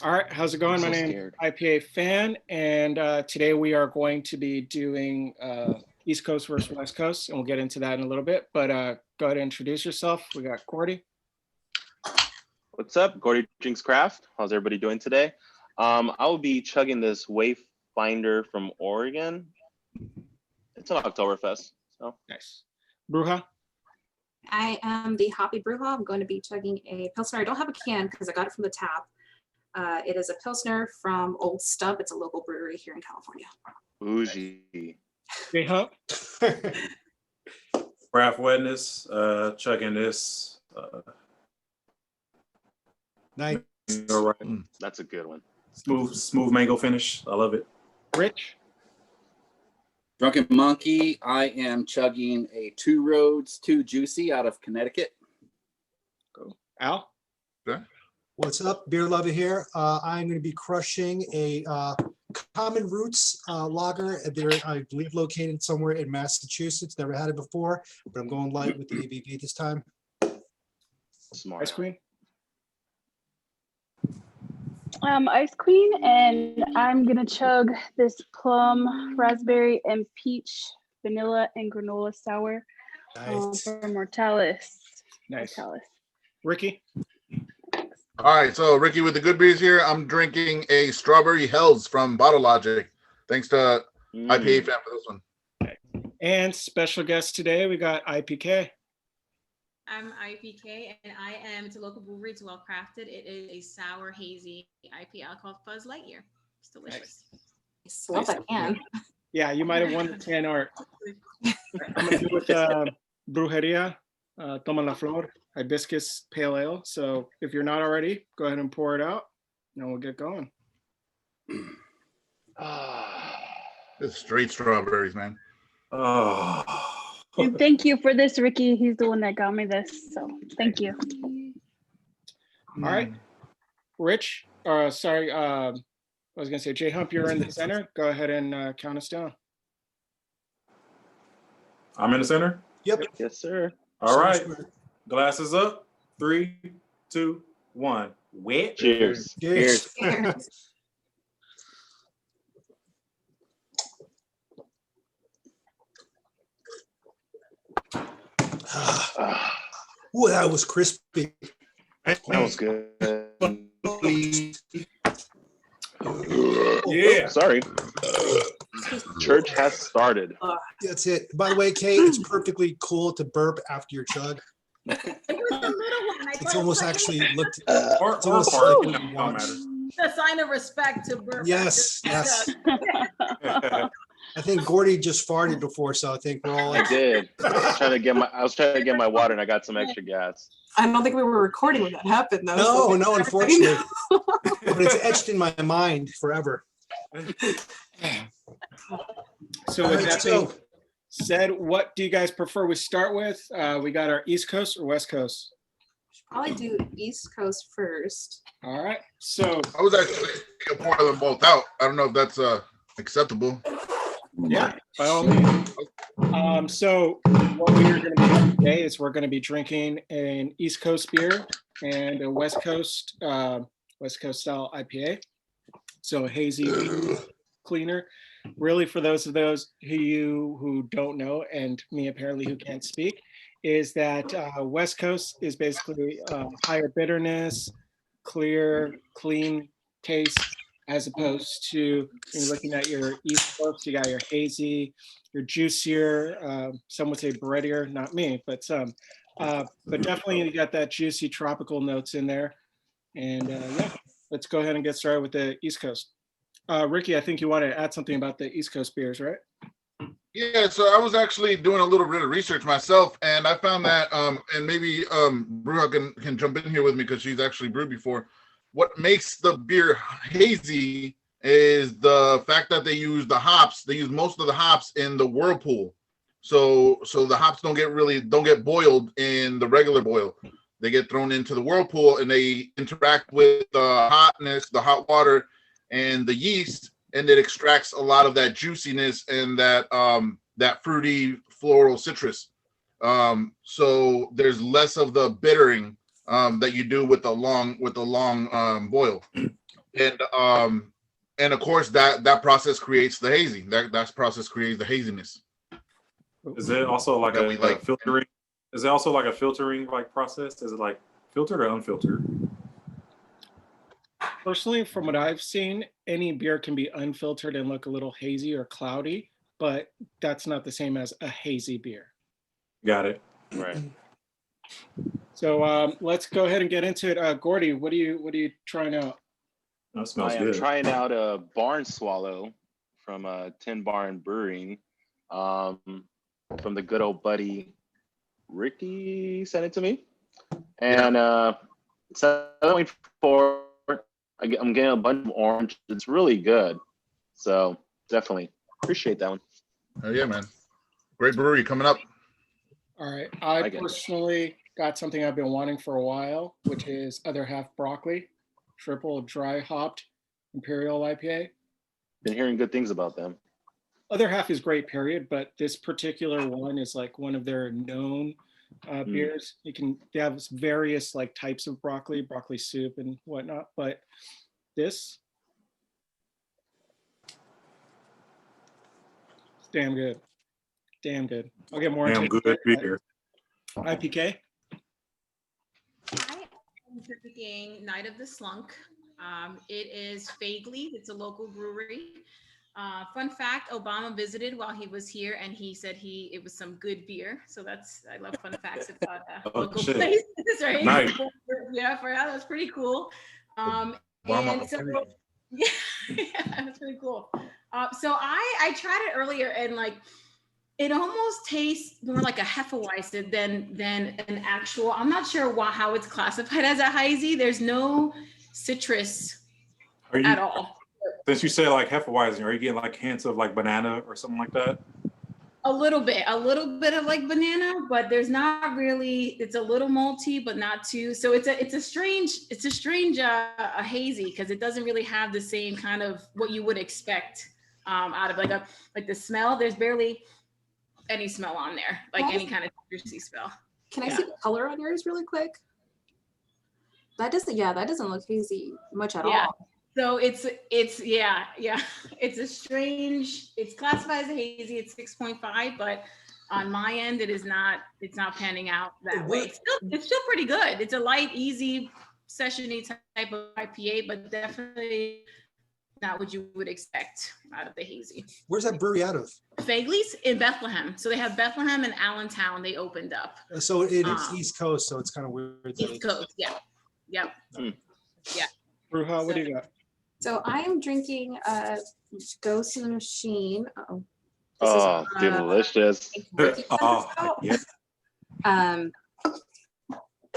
All right, how's it going? My I'm so name's scared. IPA Fan, and today we are going to be doing East Coast versus West Coast, and we'll get into that in a little bit. But go ahead and introduce yourself. We got Cordy. What's up? Gordy Drinks Craft. How's everybody doing today? I will be chugging this Wayfinder from Oregon. It's an Oktoberfest. So Nice. Bruja. I am the Hoppy Brewha. I'm going to be chugging a Pilsner. I don't have a can because I got it from the tap. It is a Pilsner from Old Stump. It's a local brewery here in California. bougie. J Hump. Craft Wetness, chugging this. Nice. All right. That's a good one. Smooth mango finish. I love it. Rich. Drunken Monkey, I am chugging a Two Roads Too Juicy out of Connecticut. Go. Al. What's up? Beer lover here. I'm going to be crushing a Common Roots lager. They're, I believe, located somewhere in Massachusetts. Never had it before, but I'm going light with the ABV this time. Smart. Ice Queen. I'm Ice Queen, and I'm gonna chug this plum, raspberry, and peach, vanilla, and granola sour Nice. from Mortalis. Nice. Mortalis. Ricky. All right, so Ricky with the good beers here. I'm drinking a Strawberry Hells from Bottle Logic. Thanks to IPA Fan for this one. And special guest today, we got IPK. I'm IPK, and it's a local brewery. It's well crafted. It is a sour, hazy IPA called Fuzz Lightyear. It's delicious. Love that can. Yeah, you might have won the can art. I'm going to do with Brujeria, Toma la Flor, Hibiscus Pale Ale. So if you're not already, go ahead and pour it out, and we'll get going. It's straight strawberries, man. Oh. And thank you for this, Ricky. He's the one that got me this, so thank you. All right, Rich, sorry, I was gonna say J Hump, you're in the center. Go ahead and count us down. I'm in the center. Yep. Yes, sir. All right. Glasses up. 3, 2, 1. Wet. Cheers. Cheers. Ooh, that was crispy. That was good. Yeah. Sorry. Church has started. That's it. By the way, Kate, it's perfectly cool to burp after your chug. It was a little one. It's almost actually looked. Or It's almost part. like It don't matter. a sign of respect to burp. Yes, yes. I think Gordy just farted before, so I think we're all I like, did. I was trying to get my water, and I got some extra gas. I don't think we were recording when that happened, though. no, unfortunately. But it's etched in my mind forever. So All with right, that being said, what do you guys prefer we start with? We got our East Coast or West Coast? Probably do East Coast first. All right, so I was actually going to pour them both out. I don't know if that's acceptable. yeah, by all means. So what we are going to be doing today is we're going to be drinking an East Coast beer and a West Coast style IPA. So a hazy, cleaner. Really, for those who don't know, and me apparently who can't speak, is that West Coast is basically higher bitterness, clear, clean taste, as opposed to you're looking at your East Coast, you got your hazy, your juicier, some would say breadier, not me, but some. But definitely you got that juicy tropical notes in there. And yeah, let's go ahead and get started with the East Coast. Ricky, I think you want to add something about the East Coast beers, right? Yeah, so I was actually doing a little bit of research myself, and I found that, and maybe Bruja can jump in here with me because she's actually brewed before. What makes the beer hazy is the fact that they use the hops. They use most of the hops in the whirlpool, so the hops don't get boiled in the regular boil. They get thrown into the whirlpool, and they interact with the hotness, the hot water, and the yeast, and it extracts a lot of that juiciness and that fruity floral citrus. So there's less of the bittering that you do with the long boil. and of course that process creates the hazy. That process creates the haziness. Is it also like That a we like. filtering? Is it also like a filtering like process? Is it like filtered or unfiltered? Personally, from what I've seen, any beer can be unfiltered and look a little hazy or cloudy, but that's not the same as a hazy beer. Got it. Right. So let's go ahead and get into it. Gordy, what are you trying out? That smells I am good. trying out a Barn Swallow from Tin Barn Brewing, from the good old buddy Ricky sent it to me, and it's 7.4. I'm getting a bunch of orange. It's really good, so definitely appreciate that one. Oh yeah, man. Great brewery coming up. All right. I like it. personally got something I've been wanting for a while, which is Other Half Broccoli, triple dry hopped Imperial IPA. Been hearing good things about them. Other Half is great, period, but this particular one is like one of their known beers. They have various like types of broccoli soup and whatnot, but this is damn good. Damn good. I'll get more Damn into good it. beer. IPK. I am drinking Night of the Slunk. It is Fagley. It's a local brewery. Fun fact: Obama visited while he was here, and he said it was some good beer. So I love fun facts about local shit. places, right? Nice. Yeah, that's pretty cool. Obama And so period. yeah, that's pretty cool. So I tried it earlier, and like it almost tastes more like a Hefeweizen than an actual. I'm not sure how it's classified as a Heisey. There's no citrus at all. Since you say like Hefeweizen, are you getting like hints of like banana or something like that? A little bit of like banana, but there's not really. It's a little malty, but not too. So it's a strange a hazy because it doesn't really have the same kind of what you would expect out of like the smell. There's barely any smell on there, like any kind of citrusy smell. Can I see the color on yours really quick? That doesn't look hazy much at all. So it's it's a strange. It's classified as a hazy. It's 6.5, but on my end, it's not panning out that way. It's still pretty good. It's a light, easy, sessiony type of IPA, but definitely not what you would expect out of the hazy. Where's that brewery out of? Fagley's in Bethlehem. So they have Bethlehem and Allentown. They opened up. So it's East Coast, so it's kind of weird. that East it's- Coast, yeah. Yep. Yeah. Bruja, what do you got? So I am drinking Ghost in the Machine. Oh, Oh, delicious. Yeah.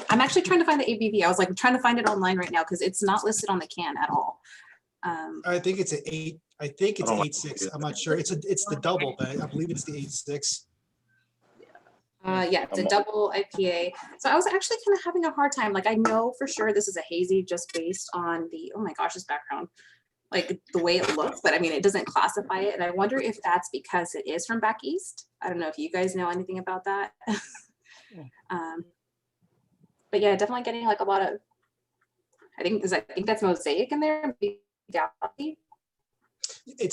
I'm actually trying to find the ABV. I was like trying to find it online right now because it's not listed on the can at all. I think it's an 8. I think it's I don't like 8.6. it. I'm not sure. It's the double, but I believe it's the 8.6. Yeah, it's a double IPA. So I was actually kind of having a hard time. Like I know for sure this is a hazy just based on oh my gosh, this background, like the way it looks, but I mean, it doesn't classify it. And I wonder if that's because it is from back East. I don't know if you guys know anything about that. But yeah, definitely getting like a lot of, I think that's Mosaic in there. It's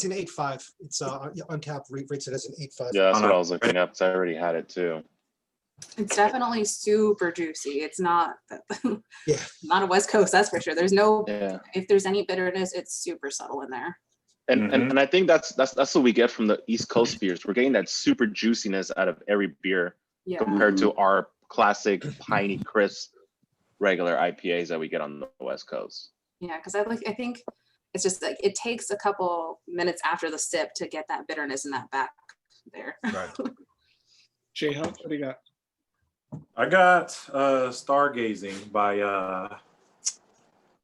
an 8.5. It's Untapped rates it as an 8.5. Yeah, that's what I was looking up. 'Cause I already had it too. It's definitely super juicy. It's not, Yeah. not a West Coast, that's for sure. There's no, Yeah. if there's any bitterness, it's super subtle in there. And I think that's what we get from the East Coast beers. We're getting that super juiciness out of every beer Yeah. compared to our classic piney crisp regular IPAs that we get on the West Coast. Yeah, because I think it's just like it takes a couple minutes after the sip to get that bitterness in that back there. Right. Jay Hunt, what do you got? I got Stargazing by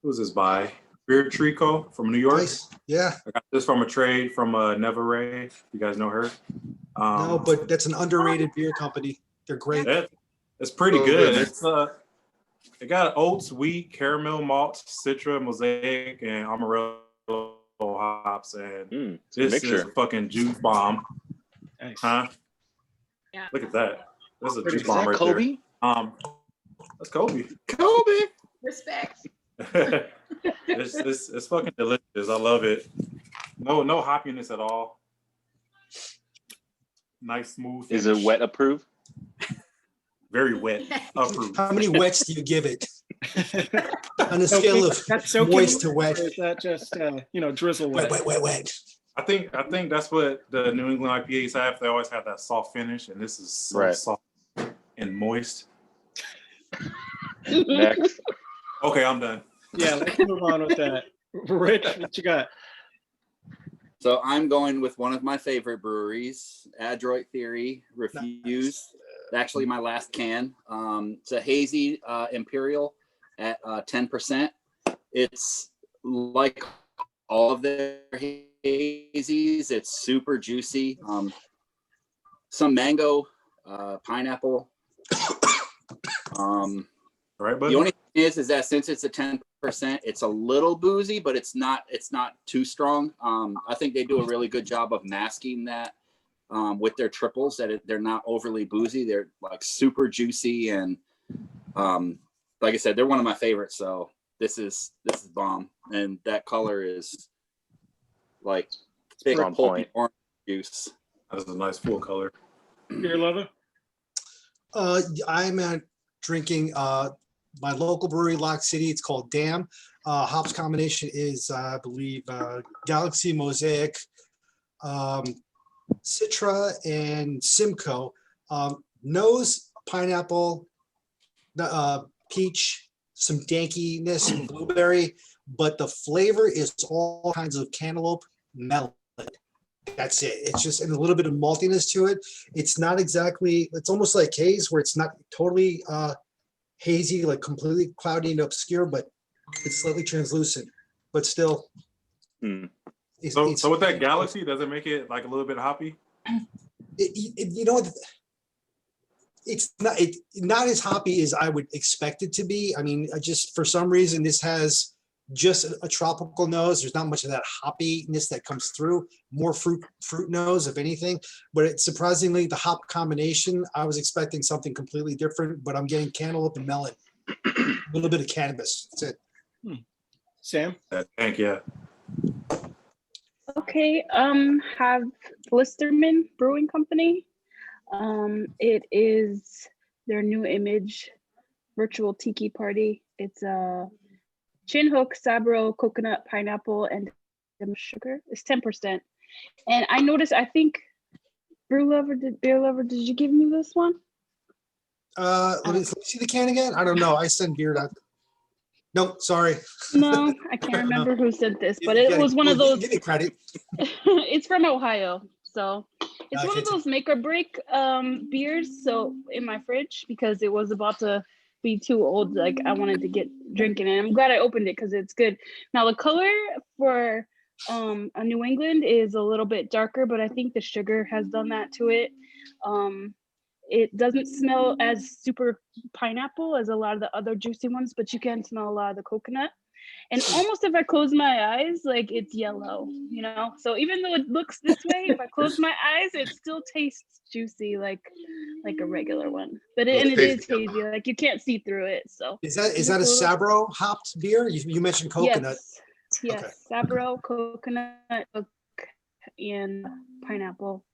who's this by? Beard Trico from New York. Nice. Yeah. I got this from a trade from Neva Ray. You guys know her? No, but that's an underrated beer company. They're great. It's pretty Oh, good. really? It's it got oats, wheat, caramel, malt, citra, mosaic, and amaretto hops, and It's a this is mixture. a fucking juice bomb. Nice. Huh? Yeah. Look at that. This is a juice Is bomb that right Kobe? there. That's Kobe. Kobe. Respect. It's fucking delicious. I love it. No hoppiness at all. Nice smooth. Is it finish. wet approved? Very wet. Approved. How many wets do you give it on a So scale of that's soaking moist to wet? Or is that just drizzle wet? Wet. I think that's what the New England IPAs have. They always have that soft finish, and this is so Right. soft and moist. Next. Okay, I'm done. Yeah, let's move on with that. Rich, what you got? So I'm going with one of my favorite breweries, Adroit Theory, Refuse. Actually, my last can. It's a hazy imperial at 10%. It's like all of their hazies. It's super juicy. Some mango, pineapple. All right, buddy. The only thing is that since it's a 10%, it's a little boozy, but it's not too strong. I think they do a really good job of masking that with their triples, that they're not overly boozy. They're like super juicy, and like I said, they're one of my favorites. So this is bomb, and that color is like thick on pulpy point. orange juice. That's a nice full color. Beer lover? I'm drinking my local brewery, Lock City. It's called Dam. Hops combination is, I believe, Galaxy, Mosaic, Citra, and Simcoe. Nose, pineapple, peach, some dankiness, and blueberry, but the flavor is all kinds of cantaloupe, melon. That's it. It's just and a little bit of maltiness to it. It's not exactly, it's almost like haze where it's not totally hazy, like completely cloudy and obscure, but it's slightly translucent, but still. So with that Galaxy, does it make it like a little bit hoppy? You know what? It's not as hoppy as I would expect it to be. I mean, just for some reason, this has just a tropical nose. There's not much of that hoppiness that comes through. More fruit nose, if anything. But it's surprisingly, the hop combination, I was expecting something completely different, but I'm getting cantaloupe and melon. A little bit of cannabis. That's it. Sam? Thank you. Okay, have Blisterman Brewing Company. It is their new image, virtual tiki party. It's a Chinhook, Sabro, coconut, pineapple, and sugar. It's 10%. And I noticed, I think Beer Lover, did you give me this one? Let me see the can again. I don't know. I sent beer out. No, sorry. No, I can't remember who sent this, but it was one of those. Give me credit. It's from Ohio, so it's one of Okay. those make or break beers. So in my fridge, because it was about to be too old, like I wanted to get drinking, and I'm glad I opened it because it's good. Now the color for a New England is a little bit darker, but I think the sugar has done that to it. It doesn't smell as super pineapple as a lot of the other juicy ones, but you can smell a lot of the coconut. And almost if I close my eyes, like it's yellow, you know? So even though it looks this way, if I close my eyes, it still tastes juicy like a regular one. But it is hazy, like you can't see through it. So Is that a Sabro hopped beer? You mentioned coconut. Yes, Okay. Sabro, coconut, and pineapple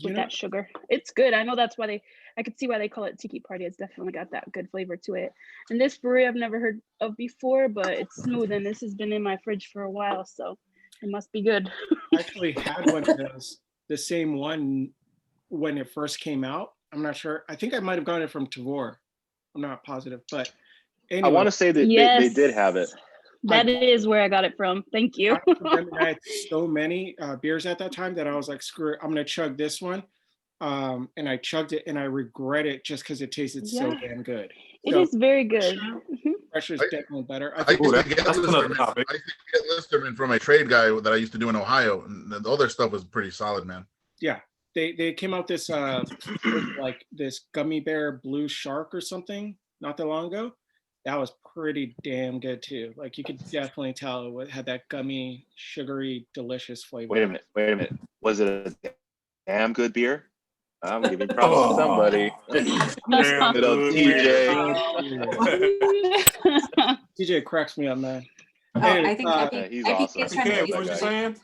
with that sugar. It's good. I know that's why I could see why they call it tiki party. It's definitely got that good flavor to it. And this brewery I've never heard of before, but it's smooth, and this has been in my fridge for a while, so it must be good. I actually had one of those, the same one when it first came out. I'm not sure. I think I might have gotten it from Tavor. I'm not positive, but anyway. I want to say that they did have it. That is where I got it from. Thank you. I had so many beers at that time that I was like, screw it, I'm gonna chug this one. And I chugged it and I regret it just because it tasted so damn good. It is very good. Fresh is definitely better. I used to get Listerman from a trade guy that I used to do in Ohio, and the other stuff was pretty solid, man. Yeah, they came out this like this gummy bear blue shark or something not that long ago. That was pretty damn good too. Like you could definitely tell it had that gummy, sugary, delicious flavor. Wait a minute. Was it a damn good beer? I'm giving props to somebody. Little TJ. TJ cracks me up, man. Oh, Hey, I think Yeah, he's IPK awesome. is trying to Okay, say what you guy. saying?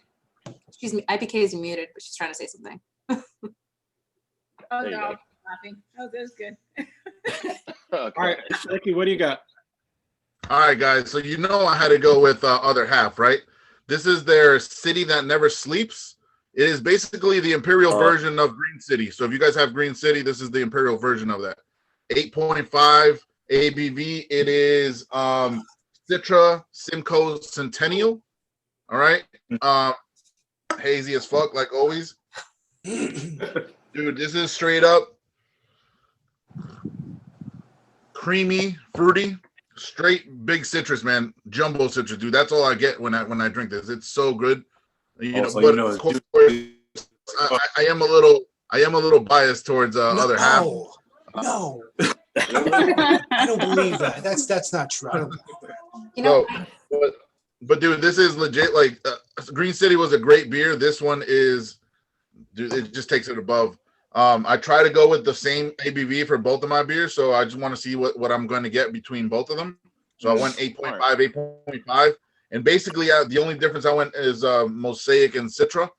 Excuse me, IPK is muted, but she's trying to say something. Oh There you no, go. I'm laughing. Oh, that's good. Okay. all right, Ricky, what do you got? All right, guys. So you know I had to go with other half, right? This is their city that never sleeps. It is basically the imperial version of Green City. So if you guys have Green City, this is the imperial version of that. 8.5 ABV. It is Citra Simcoe Centennial. All right. Hazy as fuck, like always. Dude, this is straight up creamy, fruity, straight big citrus, man. Jumbo citrus, dude. That's all I get when I drink this. It's so good. You know, Also, but you know, of course, I am a little biased towards other half. No, I don't believe that. That's not true. I don't believe that. You know, So, but dude, this is legit. Like Green City was a great beer. This one is, dude, it just takes it above. I try to go with the same ABV for both of my beers, so I just want to see what I'm going to get between both of them. So I went 8.5, 8.5, and basically the only difference I went is Mosaic and Citra.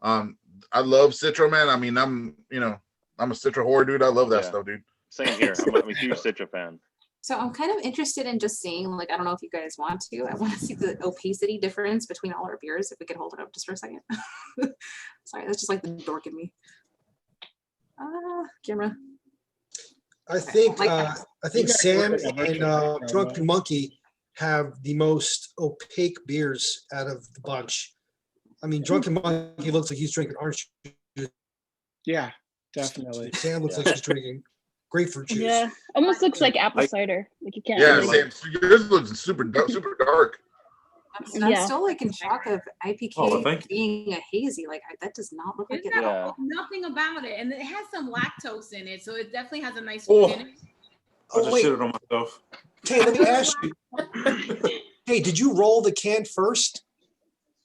I love Citra, man. I mean, I'm a Citra whore, dude. I love that stuff, dude. Same here. I'm a huge Citra fan. so I'm kind of interested in just seeing, like, I don't know if you guys want to. I want to see the opacity difference between all our beers. If we could hold it up just for a second. Sorry, that's just like the dork in me. Camera. I think Like- Sam and Drunken Monkey have the most opaque beers out of the bunch. I mean, Drunken Monkey looks like he's drinking orange juice. Yeah, definitely. Sam looks like he's drinking grapefruit juice. Yeah, almost looks like apple cider. Like you can't. Yeah, really- Sam, yours looks super dark. I'm Yeah. still like in shock of IPK Oh, thank you. being a hazy. Like that does not look like It's it at not, all. nothing about it, and it has some lactose in it, so it definitely has a nice Oh. finish. I just wait. shitted on myself. Hey, let me ask you. Hey, did you roll the can first?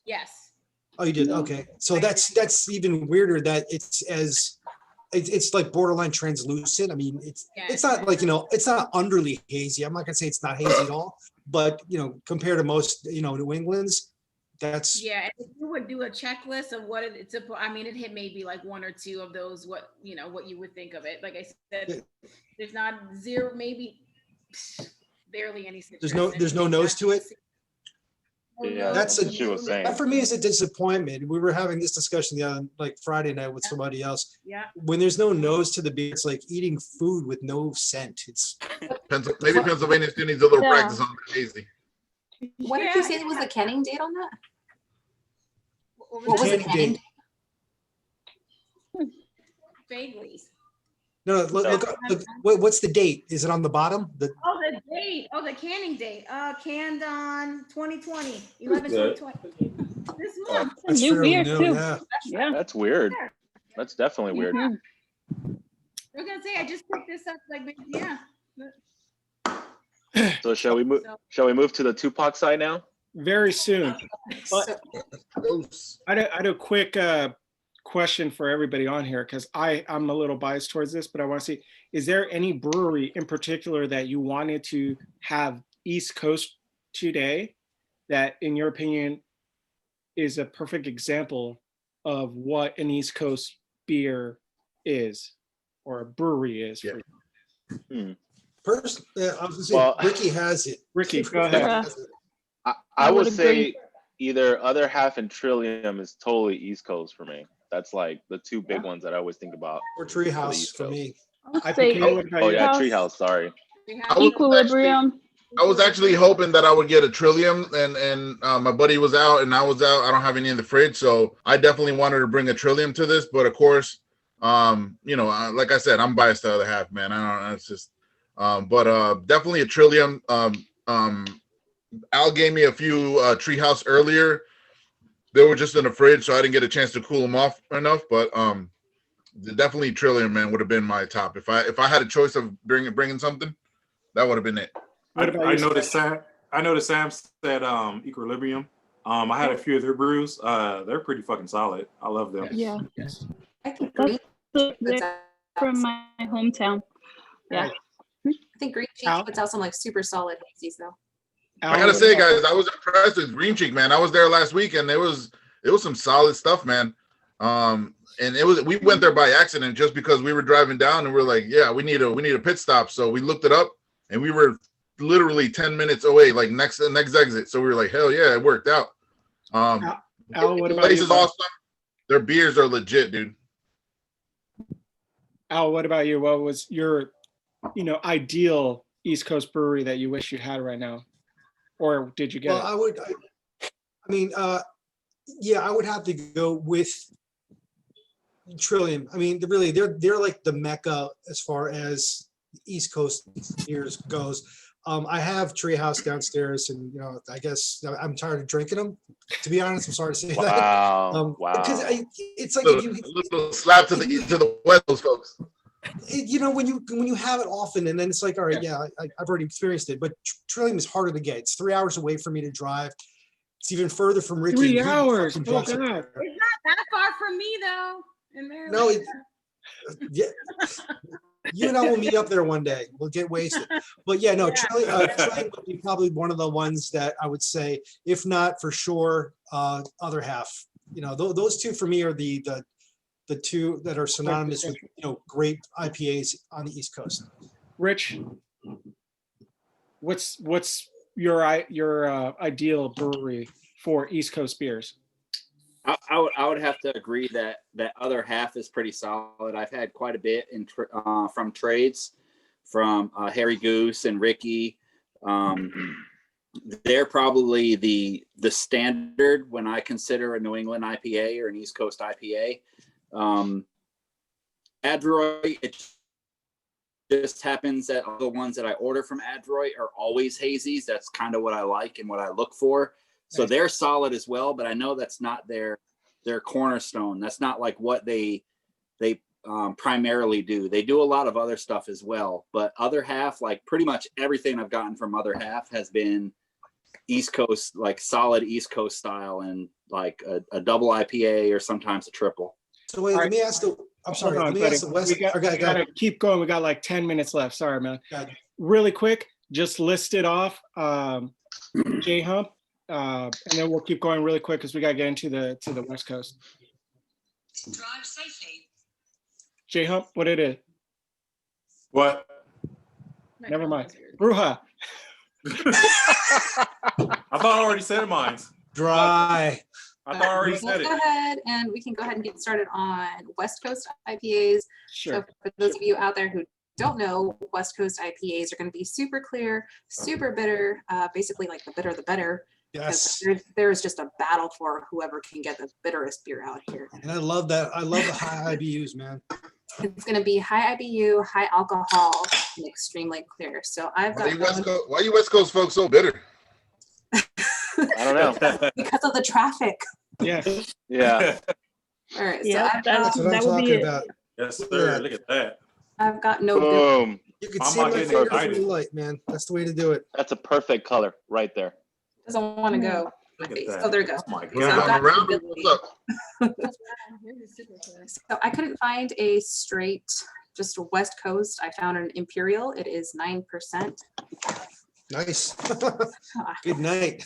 Yes. Oh, you did. Okay, so that's even weirder. That it's like borderline translucent. I mean, it's not like it's not underly hazy. I'm not gonna say it's not hazy at all, but compared to most New England's, that's Yeah, and if you would do a checklist of what it's I mean, it hit maybe like one or two of those. What you would think of it. Like I said, there's not zero, maybe barely any. there's no nose to it. Yeah, That's what she was saying. That for me is a disappointment. We were having this discussion the other Friday night with somebody else. Yeah. When there's no nose to the beer, it's like eating food with no scent. It's Maybe Pennsylvania still needs a little Yeah. practice on the hazy. What did you say was the canning date on that? What What was the Canning canning? date. Vaguely. No, look, what's the date? Is it on the bottom? Oh, the date. Oh, the canning date. Canned on 2020, 11 Good. 2020. This month. It's a new fairly beer new, too. yeah. Yeah. That's weird. That's definitely weird. Mhm. I was gonna say I just picked this up like yeah. So shall we move? Shall we move to the Tupac side now? Very soon. So- I had a quick question for everybody on here because I'm a little biased towards this, but I want to see, is there any brewery in particular that you wanted to have East Coast today that, in your opinion, is a perfect example of what an East Coast beer is or a brewery is? Yeah. For you? Personally, I was gonna say Well- Ricky has it. Ricky, go ahead. Yeah. I I would would say agree. either Other Half and Trillium is totally East Coast for me. That's like the two big ones that I always think about. Or for the Treehouse East for Coast. me. I'll say IPK, what about Oh you? yeah, Treehouse. Treehouse. Sorry. I was Equilibrium. I was actually hoping that I would get a Trillium, and my buddy was out and I was out. I don't have any in the fridge, so I definitely wanted to bring a Trillium to this. But of course, like I said, I'm biased to the Other Half, man. I don't know. It's just, but definitely a Trillium. Al gave me a few Treehouse earlier. They were just in the fridge, so I didn't get a chance to cool them off enough. But definitely Trillium, man, would have been my top. If I had a choice of bringing something, that would have been it. What about I you, noticed Sam said Equilibrium. I had a few of their brews. They're pretty fucking solid. I love them. Yeah. I think That's Green puts out From some- my hometown. Yeah. I think Green Cheese Al? puts out some like super solid hazies though. I gotta say, guys, I was impressed with Green Cheek, man. I was there last week, and it was some solid stuff, man. And we went there by accident just because we were driving down, and we're like, yeah, we need a pit stop. So we looked it up, and we were literally 10 minutes away, like next exit. So we were like, hell yeah, it worked out. Al, what The about place you? is awesome. Their beers are legit, dude. Al, what about you? What was your, ideal East Coast brewery that you wish you had right now? Or did you get Well, it? I would have to go with Trillium. I mean, really, they're like the mecca as far as East Coast beers goes. I have Treehouse downstairs, and I guess I'm tired of drinking them. To be honest, I'm sorry to say that. Wow. Because Wow. it's like A little slap to the West Coast folks. when you have it often, and then it's like, all right, yeah, I've already experienced it. But Trillium is harder to get. It's 3 hours away for me to drive. It's even further from Ricky. 3 He hours. fucking Oh, drives up God. there. It's not that far from me though. In Maryland. No, yeah. You and I will meet up there one day. We'll get wasted. But yeah, no, Trillium would be probably one of the ones that I would say, if not for sure, other half. Those two for me are the two that are synonymous with great IPAs on the East Coast. Rich, what's your ideal brewery for East Coast beers? I would have to agree that other half is pretty solid. I've had quite a bit from trades, from Harry Goose and Ricky. They're probably the standard when I consider a New England IPA or an East Coast IPA. Adroit, it just happens that all the ones that I order from Adroit are always hazies. That's kind of what I like and what I look for. So they're solid as well, but I know that's not their cornerstone. That's not like what they primarily do. They do a lot of other stuff as well, but other half, like pretty much everything I've gotten from other half has been East Coast, like solid East Coast style, and like a double IPA or sometimes a triple. So wait, let me ask the West. We gotta keep going. We got like 10 minutes left. Sorry, man. Really quick, just list it off. J Hump. And then we'll keep going really quick because we gotta get into the West Coast. Drive safely. J Hump, what it is? What? Never mind. Bruja. I thought I already said mine. Dry. I thought I already said Let's it. go ahead and we can go ahead and get started on West Coast IPAs. Sure. So for those of you out there who don't know, West Coast IPAs are going to be super clear, super bitter, basically like the bitter the better. Yes. There's just a battle for whoever can get the bitterest beer out here. And I love that. I love the high IBUs, man. It's going to be high IBU, high alcohol, and extremely clear. So I've got Why are you West Coast folks so bitter? I don't know. because of the traffic. Yeah. Yeah. All right. Yeah, So That's what I'm that would be talking it. about. Yes, sir. Look at that. I've got no good. Boom. You can I'm see not my getting fingers in excited. the light, man. That's the way to do it. That's a perfect color right there. Doesn't want to go. Look Okay, at that. so there you go. Oh my So Yeah, I've God. got round the of ability. what's up? So I couldn't find a straight, just West Coast. I found an Imperial. It is 9%. Nice. Good night.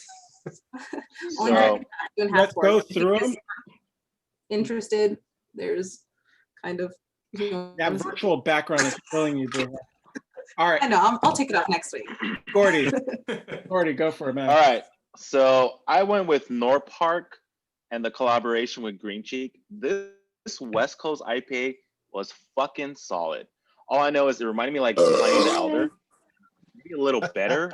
Only So, 2.5 let's for go it. through If them. you're interested, there's kind of, That virtual background is killing you, Bruja. All right, I know, I'll take it off next week. Gordy. Gordy, go for it, man. all right. So I went with Nor Park and the collaboration with Green Cheek. This West Coast IPA was fucking solid. All I know is it reminded me like Pliny the Elder, maybe a little better,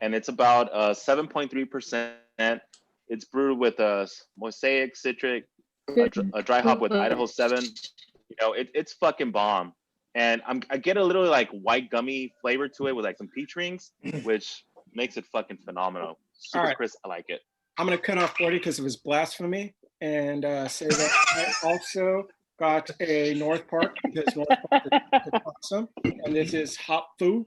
and it's about 7.3%. It's brewed with a mosaic citric, a dry hop with Idaho 7. It's fucking bomb. And I get a little like white gummy flavor to it with like some peach rings, which makes it fucking phenomenal. Super All right. crisp. I like it. I'm gonna cut off Gordy because it was blasphemy, and say that I also got a North Park because North Park is awesome, and this is Hop Fu.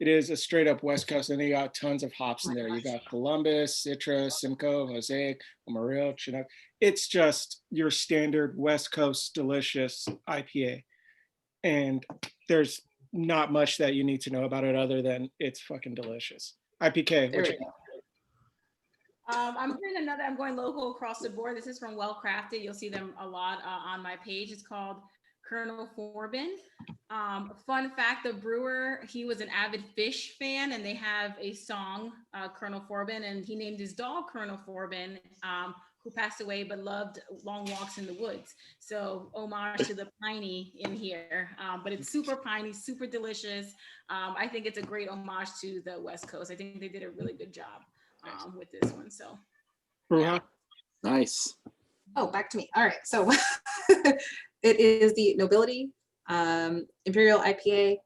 It is a straight up West Coast, and you got tons of hops in there. You got Columbus, Citra, Simcoe, Mosaic, Amarillo, Chinook. It's just your standard West Coast delicious IPA, and there's not much that you need to know about it other than it's fucking delicious. IPK, what you got? I'm doing another. I'm going local across the board. This is from Well Crafted. You'll see them a lot on my page. It's called Colonel Forbin. Fun fact: the brewer, he was an avid fish fan, and they have a song, Colonel Forbin, and he named his dog Colonel Forbin, who passed away but loved long walks in the woods. So homage to the piney in here, but it's super piney, super delicious. I think it's a great homage to the West Coast. I think they did a really good job with this one. So Bruja? Nice. Oh, back to me. All right. So it is the Nobility Imperial IPA.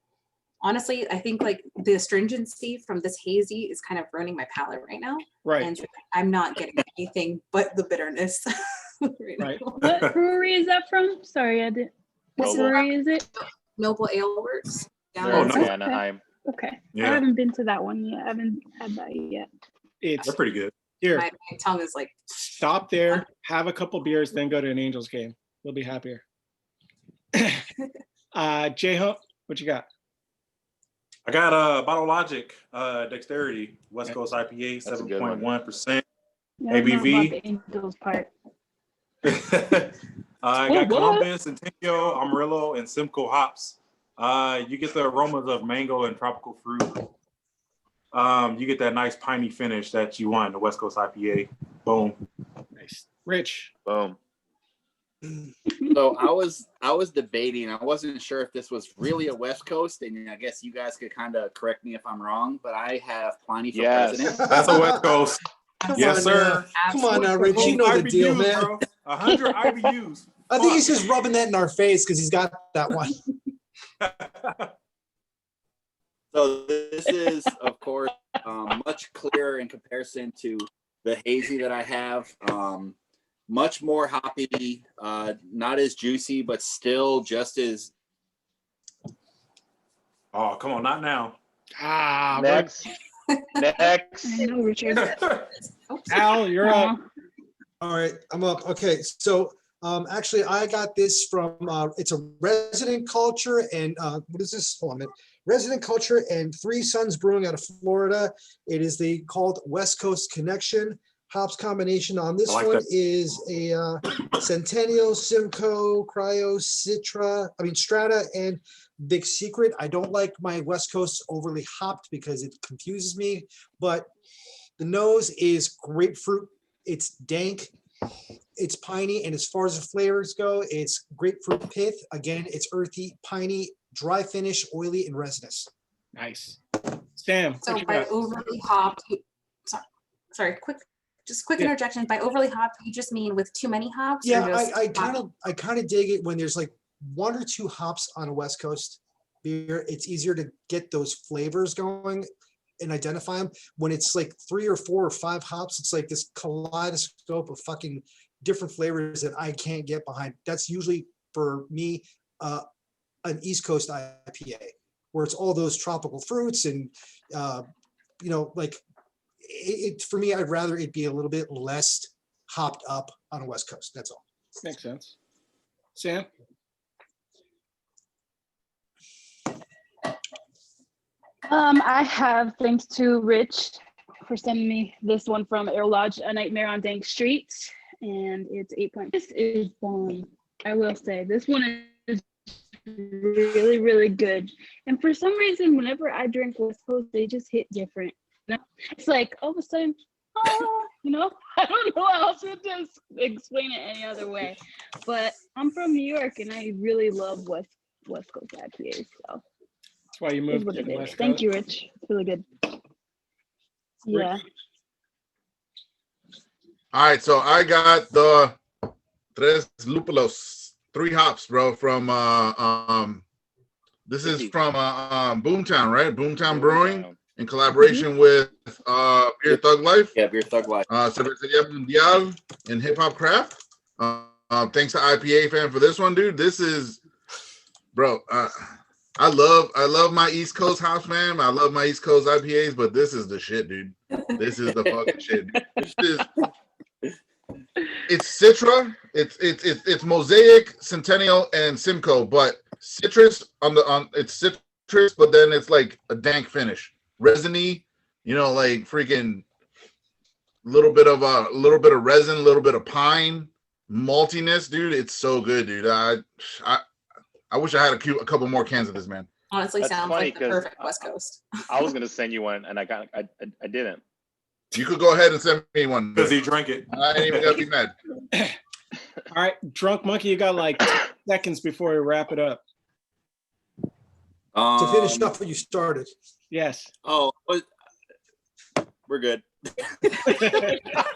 Honestly, I think like the astringency from this hazy is kind of ruining my palate right now. Right. And I'm not getting anything but the bitterness. Right. What brewery is that from? Sorry, I didn't. What This is brewery is it? Noble Ale Works. down They're in in nice. Anaheim. Okay. I Yeah, haven't been to that one yet. I haven't had that yet. It's they're pretty good. here. my tongue is like, Stop there, have a couple beers, then go to an Angels game. You'll be happier. J-Hump, what you got? I got Bottle Logic Dexterity West Coast IPA, That's a good one. 7.1%. Yeah, I don't know about ABV. the Angels part. I Oh, got what? Columbus, Centennial, Amarillo, and Simcoe hops. You get the aromas of mango and tropical fruit. You get that nice piney finish that you want in the West Coast IPA. Boom. Nice. Rich. Boom. So I was debating. I wasn't sure if this was really a West Coast, and I guess you guys could kind of correct me if I'm wrong. But I have Pliny for Yes. president. That's a West Coast. Come Yes, on sir. now. Come on now, Rich. You know the deal, man. Bro. 100 IBUs. I think he's just rubbing that in our face because he's got that one. So this is, of course, much clearer in comparison to the hazy that I have. Much more hoppy, not as juicy, but still just as. Oh, come on, not now. Next. Next. I know, Richard. Al, you're up. All right, I'm up. Okay, so actually, I got this from it's a Resident Culture and what is this? Hold on a minute. Resident Culture and Three Sons Brewing out of Florida. It is the called West Coast Connection. Hops combination on this I like one that. is a Centennial, Simcoe, Cryo, Strata, and Big Secret. I don't like my West Coast overly hopped because it confuses me, but the nose is grapefruit. It's dank, it's piney, and as far as the flavors go, it's grapefruit pith. Again, it's earthy, piney, dry finish, oily, and resinous. Nice. Sam, so what you by got? overly hopped, sorry, quick Yeah. interjection. By overly hopped, you just mean with too many hops? or Yeah, just I kind of dig it when there's like one or two hops on a West Coast beer. It's easier to get those flavors going and identify them. When it's like 3 or 4 or 5 hops, it's like this kaleidoscope of fucking different flavors that I can't get behind. That's usually for me an East Coast IPA, where it's all those tropical fruits and like it for me, I'd rather it be a little bit less hopped up on the West Coast. That's all. Makes sense. Sam? I have, thanks to Rich for sending me this one from Air Lodge, A Nightmare on Dank Street, and it's 8 point. This is I will say this one is really, really good. And for some reason, whenever I drink West Coast, they just hit different. It's like all of a sudden, I don't know how to just explain it any other way. But I'm from New York, and I really love West Coast IPAs. So That's why you it's moved what to it the is. West Thank Coast. you, Rich. It's really good. Yeah. All right, so I got the Tres Lupulos, 3 hops, bro, from this is from Boomtown, right? Boomtown Brewing in collaboration with Beer Thug Life. Yeah, Beer Thug Life. Cervecería Mundial in Hip Hop Craft. Thanks to IPA fan for this one, dude. This is, bro. I love my East Coast hops, man. I love my East Coast IPAs, but this is the shit, dude. This is the fucking shit. Dude. It's Citra, it's Mosaic, Centennial, and Simcoe, but citrus it's citrus, but then it's like a dank finish, resiny, like freaking little bit of resin, a little bit of pine, maltiness, dude. It's so good, dude. I wish I had a couple more cans of this, man. Honestly, That's sounds funny like the 'cause perfect West Coast. I was gonna send you one, and I didn't. You could go ahead and send me one. Because he drank it. I ain't even gonna be mad. All right, Drunk Monkey, you got like 10 seconds before we wrap it up. To finish up what you started. Yes. We're good.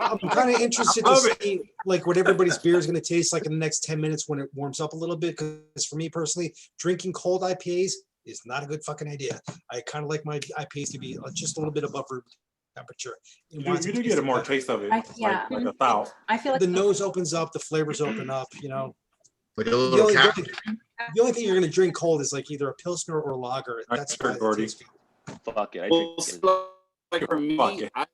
I'm kind of interested to see like what everybody's beer is going to taste like in the next 10 minutes when it warms up a little bit. Because for me personally, drinking cold IPAs is not a good fucking idea. I kind of like my IPAs to be just a little bit above room temperature. You do get a more taste of it. Yeah. Like a thou. I feel like The nose opens up, the flavors open up, Like a The little only, cat. the only thing you're going to drink cold is like either a Pilsner or lager. That's Sure, why it Gordy. tastes good. Fuck it. I Well, drink so, like for Fuck me, it. I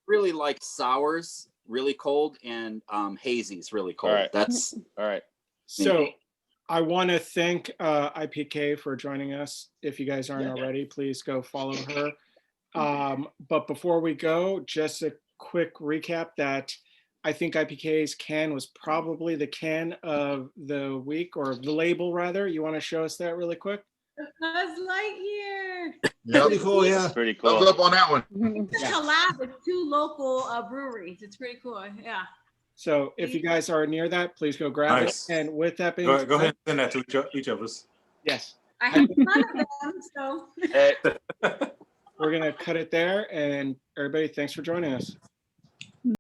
really like sours really cold and hazies really cold. All right. That's All right. So I want to thank IPK for joining us. If you guys aren't already, please go follow her. But before we go, just a quick recap that I think IPK's can was probably the can of the week, or the label rather. You want to show us that really quick? Buzz Lightyear. Pretty cool, yeah. Pretty cool. Thumbs up on that one. It's a collab with 2 local breweries. It's pretty cool. Yeah. So if you guys are near that, please go grab Nice. it. And with that being Go said, ahead and send that to each of us. yes, I have none of them, so. Hey, we're gonna cut it there. And everybody, thanks for joining us.